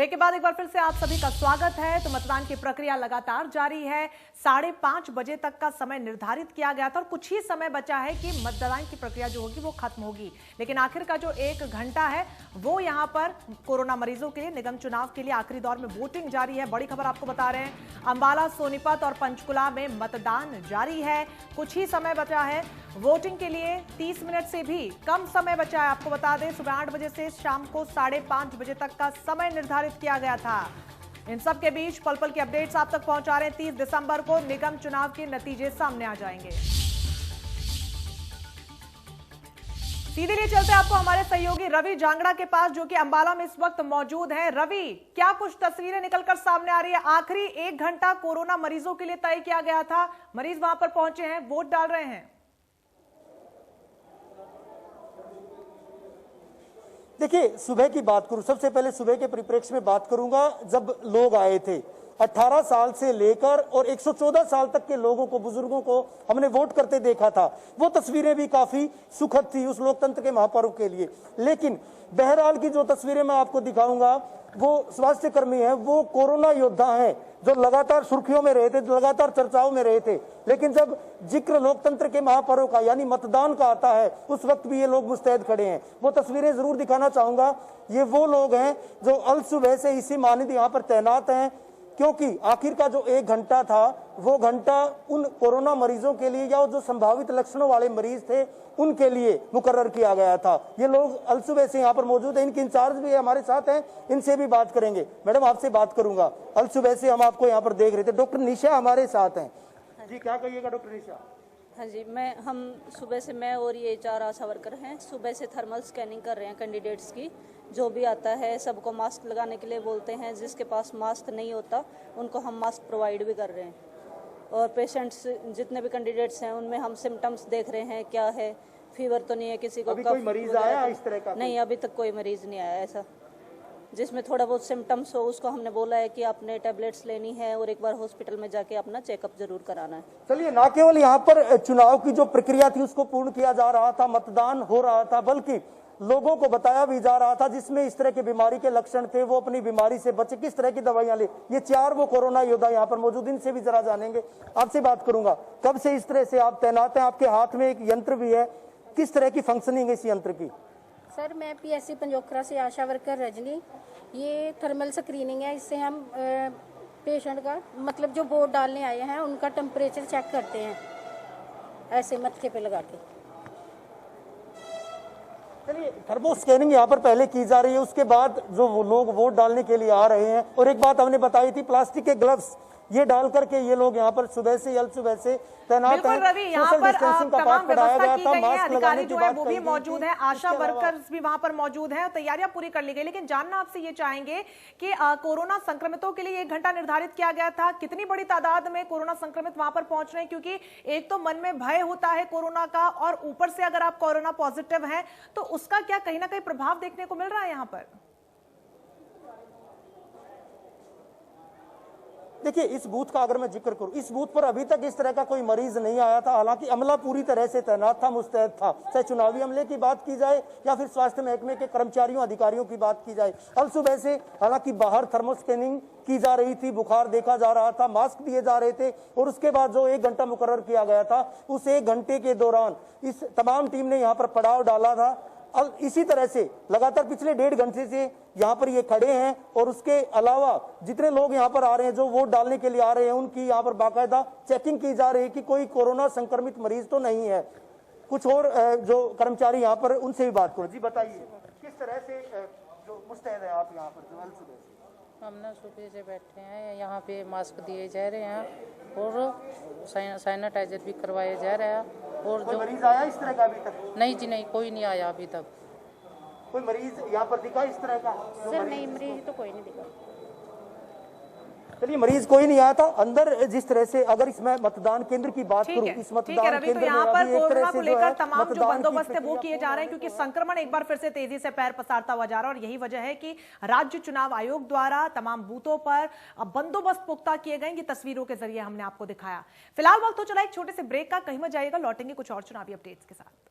के बाद एक बार फिर से आप सभी का स्वागत है। तो मतदान की प्रक्रिया लगातार जारी है। 5:30 बजे तक का समय निर्धारित किया गया था और कुछ ही समय बचा है कि मतदान की प्रक्रिया जो होगी वो खत्म होगी। लेकिन आखिर का जो 1 घंटा है वो यहाँ पर कोरोना मरीजों के लिए निगम चुनाव के लिए आखिरी दौर में वोटिंग जारी है। बड़ी खबर आपको बता रहे हैं, अंबाला, सोनीपत और पंचकुला में मतदान जारी है। कुछ ही समय बचा है वोटिंग के लिए, 30 मिनट से भी कम समय बचा है। आपको बता दें, सुबह 8 बजे से शाम को 5:30 बजे तक का समय निर्धारित किया गया था। इन सब के बीच पल पल की अपडेट्स आप तक पहुंचा रहे हैं। 30 दिसंबर को निगम चुनाव के नतीजे सामने आ जाएंगे। सीधे लिए चलते आपको हमारे सहयोगी रवि जांगड़ा के पास, जो कि अंबाला में इस वक्त मौजूद हैं। रवि, क्या कुछ तस्वीरें निकलकर सामने आ रही है? आखिरी 1 घंटा कोरोना मरीजों के लिए तय किया गया था, मरीज वहां पर पहुंचे हैं, वोट डाल रहे हैं। देखिए, सुबह की बात करूं, सबसे पहले सुबह के परिप्रेक्ष्य में बात करूंगा। जब लोग आए थे 18 साल से लेकर और 114 साल तक के लोगों को, बुजुर्गों को हमने वोट करते देखा था। वो तस्वीरें भी काफी सुखद थी उस लोकतंत्र के महापर्व के लिए। लेकिन बहरहाल की जो तस्वीरें मैं आपको दिखाऊंगा वो स्वास्थ्य कर्मी है, वो कोरोना योद्धा है, जो लगातार सुर्खियों में रहे थे, जो लगातार चर्चाओं में रहे थे। लेकिन जब जिक्र लोकतंत्र के महापर्व का यानी मतदान का आता है, उस वक्त भी ये लोग मुस्तैद खड़े हैं। वो तस्वीरें जरूर दिखाना चाहूंगा। ये वो लोग हैं जो अल सुबह से इसी मानद यहाँ पर तैनात हैं, क्योंकि आखिर का जो 1 घंटा था वो घंटा उन कोरोना मरीजों के लिए या जो संभावित लक्षणों वाले मरीज थे उनके लिए मुकर्रर किया गया था। ये लोग अल सुबह से यहाँ पर मौजूद हैं। इनके इंचार्ज भी हमारे साथ हैं, इनसे भी बात करेंगे। मैडम, आपसे बात करूंगा। अल सुबह से हम आपको यहाँ पर देख रहे थे। डॉक्टर निशा हमारे साथ हैं। जी, क्या कहिएगा डॉक्टर निशा? हाँ जी, हम सुबह से, मैं और ये 4 आशा वर्कर हैं, सुबह से थर्मल स्कैनिंग कर रहे हैं कैंडिडेट्स की। जो भी आता है सबको मास्क लगाने के लिए बोलते हैं। जिसके पास मास्क नहीं होता उनको हम मास्क प्रोवाइड भी कर रहे हैं। और पेशेंट्स जितने भी कैंडिडेट्स हैं उनमें हम सिम्टम्स देख रहे हैं, क्या है, फीवर तो नहीं है किसी को। अभी कोई मरीज आया इस तरह का? नहीं, अभी तक कोई मरीज नहीं आया ऐसा जिसमें थोड़ा बहुत सिम्टम्स हो। उसको हमने बोला है कि आपने टैबलेट्स लेनी है और एक बार हॉस्पिटल में जाके अपना चेकअप जरूर कराना है। चलिए, ना केवल यहाँ पर चुनाव की जो प्रक्रिया थी उसको पूर्ण किया जा रहा था, मतदान हो रहा था, बल्कि लोगों को बताया भी जा रहा था जिसमें इस तरह की बीमारी के लक्षण थे वो अपनी बीमारी से बचे, किस तरह की दवाइयां ले। ये 4 वो कोरोना योद्धा यहाँ पर मौजूद, इनसे भी जरा जानेंगे। आपसे बात करूंगा, कब से इस तरह से आप तैनात हैं? आपके हाथ में एक यंत्र भी है, किस तरह की फंक्शनिंग है इस यंत्र की? सर, मैं पीएससी पंजोखरा से आशा वर्कर रजनी। ये थर्मल स्क्रीनिंग है, इससे हम पेशेंट का मतलब जो वोट डालने आए हैं उनका टेम्परेचर चेक करते हैं, ऐसे मत्थे पे लगा के। चलिए, थर्मो स्कैनिंग यहाँ पर पहले की जा रही है, उसके बाद जो वो लोग वोट डालने के लिए आ रहे हैं। और एक बात हमने बताई थी, प्लास्टिक के ग्लव्स ये डाल करके ये लोग यहाँ पर सुबह से तैनात हैं। रवि, यहाँ पर तमाम व्यवस्था की गई है, अधिकारी जो है वो भी मौजूद है, आशा वर्कर्स भी वहां पर मौजूद हैं, तैयारियां पूरी कर ली गई। लेकिन जानना आपसे ये चाहेंगे कि कोरोना संक्रमितों के लिए 1 घंटा निर्धारित किया गया था, कितनी बड़ी तादाद में कोरोना संक्रमित वहां पर पहुंच रहे हैं? क्योंकि एक तो मन में भय होता है कोरोना का, और ऊपर से अगर आप कोरोना पॉजिटिव हैं तो उसका क्या कहीं ना कहीं प्रभाव देखने को मिल रहा है यहाँ पर? देखिए, इस बूथ का अगर मैं जिक्र करूं, इस बूथ पर अभी तक इस तरह का कोई मरीज नहीं आया था। हालांकि अमला पूरी तरह से तैनात था, मुस्तैद था। चाहे चुनावी अमले की बात की जाए या फिर स्वास्थ्य महकमे के कर्मचारियों, अधिकारियों की बात की जाए। अब सुबह से हालांकि बाहर थर्मल स्कैनिंग की जा रही थी, बुखार देखा जा रहा था, मास्क दिए जा रहे थे। और उसके बाद जो 1 घंटा मुकर्रर किया गया था, उस 1 घंटे के दौरान इस तमाम टीम ने यहाँ पर पड़ाव डाला था। अब इसी तरह से लगातार पिछले 1.5 घंटे से यहाँ पर ये खड़े हैं। और उसके अलावा जितने लोग यहाँ पर आ रहे हैं, जो वोट डालने के लिए आ रहे हैं, उनकी यहाँ पर बाकायदा चेकिंग की जा रही है कि कोई कोरोना संक्रमित मरीज तो नहीं है। कुछ और जो कर्मचारी यहाँ पर, उनसे भी बात करो। जी, बताइए किस तरह से जो मुस्तैद है आप यहाँ पर? जो सुबह से हम ना सुबह से बैठे हैं, यहाँ पे मास्क दिए जा रहे हैं और सैनिटाइजर भी करवाया जा रहा है। और जो मरीज आया इस तरह का अभी तक? नहीं जी, नहीं, कोई नहीं आया अभी तक। कोई मरीज यहाँ पर दिखा इस तरह का? सर नहीं, मरीज तो कोई नहीं दिखा। चलिए, मरीज कोई नहीं आया था अंदर। जिस तरह से अगर इसमें मतदान केंद्र की बात करूं, इस मतदान केंद्र में यहाँ पर कोरोना को लेकर तमाम जो मतदान बंदोबस्त है वो किए जा रहे हैं, क्योंकि संक्रमण एक बार फिर से तेजी से पैर पसारता हुआ जा रहा है। और यही वजह है कि राज्य चुनाव आयोग द्वारा तमाम बूथों पर बंदोबस्त पुख्ता किए गए। ये तस्वीरों के जरिए हमने आपको दिखाया। फिलहाल वक्त तो चला एक छोटे से ब्रेक का, कहीं मत जाइएगा, लौटेंगे कुछ और चुनावी अपडेट्स के साथ।